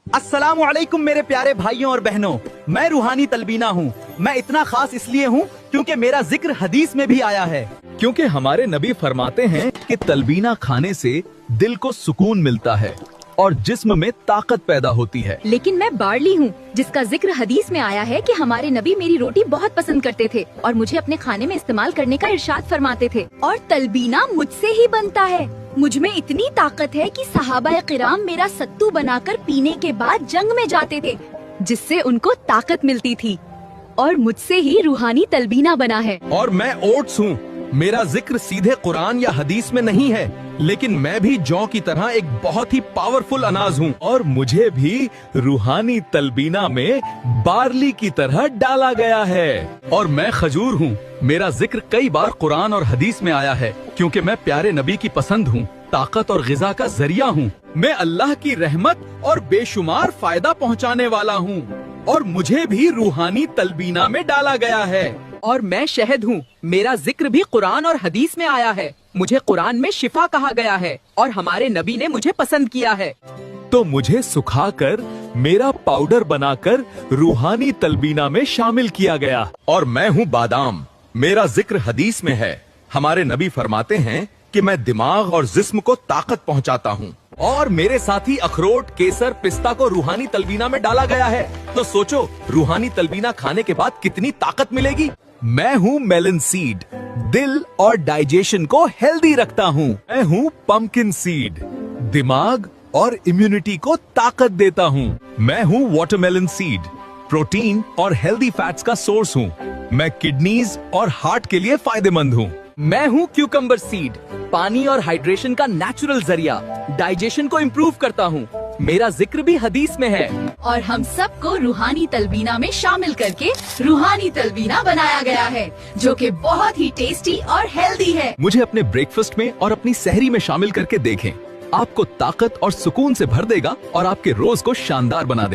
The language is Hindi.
अस्सलामु अलैकुम मेरे प्यारे भाइयों और बहनों, मैं रूहानी तलबीना हूँ। मैं इतना खास इसलिए हूँ क्योंकि मेरा जिक्र हदीस में भी आया है। क्योंकि हमारे नबी फरमाते हैं कि तलबीना खाने से दिल को सुकून मिलता है और जिस्म में ताकत पैदा होती है। लेकिन मैं बार्ली हूँ जिसका जिक्र हदीस में आया है कि हमारे नबी मेरी रोटी बहुत पसंद करते थे और मुझे अपने खाने में इस्तेमाल करने का इरशाद फरमाते थे। और तलबीना मुझसे ही बनता है। मुझ में इतनी ताकत है कि सहाबा किराम मेरा सत्तू बनाकर पीने के बाद जंग में जाते थे, जिससे उनको ताकत मिलती थी। और मुझसे ही रूहानी तलबीना बना है। और मैं ओट्स हूँ। मेरा जिक्र सीधे कुरान या हदीस में नहीं है, लेकिन मैं भी जौ की तरह एक बहुत ही पावरफुल अनाज हूँ और मुझे भी रूहानी तलबीना में बार्ली की तरह डाला गया है। और मैं खजूर हूँ। मेरा जिक्र कई बार कुरान और हदीस में आया है क्योंकि मैं प्यारे नबी की पसंद हूँ, ताकत और गिजा का जरिया हूँ। मैं अल्लाह की रहमत और बेशुमार फायदा पहुँचाने वाला हूँ और मुझे भी रूहानी तलबीना में डाला गया है। और मैं शहद हूँ। मेरा जिक्र भी कुरान और हदीस में आया है। मुझे कुरान में शिफा कहा गया है और हमारे नबी ने मुझे पसंद किया है। तो मुझे सुखाकर मेरा पाउडर बनाकर रूहानी तलबीना में शामिल किया गया। और मैं हूँ बादाम। मेरा जिक्र हदीस में है। हमारे नबी फरमाते हैं कि मैं दिमाग और जिस्म को ताकत पहुँचाता हूँ। और मेरे साथी अखरोट, केसर, पिस्ता को रूहानी तलबीना में डाला गया है। तो सोचो, रूहानी तलबीना खाने के बाद कितनी ताकत मिलेगी। मैं हूँ मेलन सीड। दिल और डाइजेशन को हेल्दी रखता हूँ। मैं हूँ पंपकिन सीड। दिमाग और इम्यूनिटी को ताकत देता हूँ। मैं हूँ वाटरमेलन सीड। प्रोटीन और हेल्दी फैट्स का सोर्स हूँ। मैं किडनीज और हार्ट के लिए फायदेमंद हूँ। मैं हूँ क्यूकम्बर सीड। पानी और हाइड्रेशन का नेचुरल जरिया। डाइजेशन को इम्प्रूव करता हूँ। मेरा जिक्र भी हदीस में है। और हम सबको रूहानी तलबीना में शामिल करके रूहानी तलबीना बनाया गया है, जो कि बहुत ही टेस्टी और हेल्दी है। मुझे अपने ब्रेकफास्ट में और अपनी सहरी में शामिल करके देखें। आपको ताकत और सुकून से भर देगा और आपके रोज को शानदार बना देगा।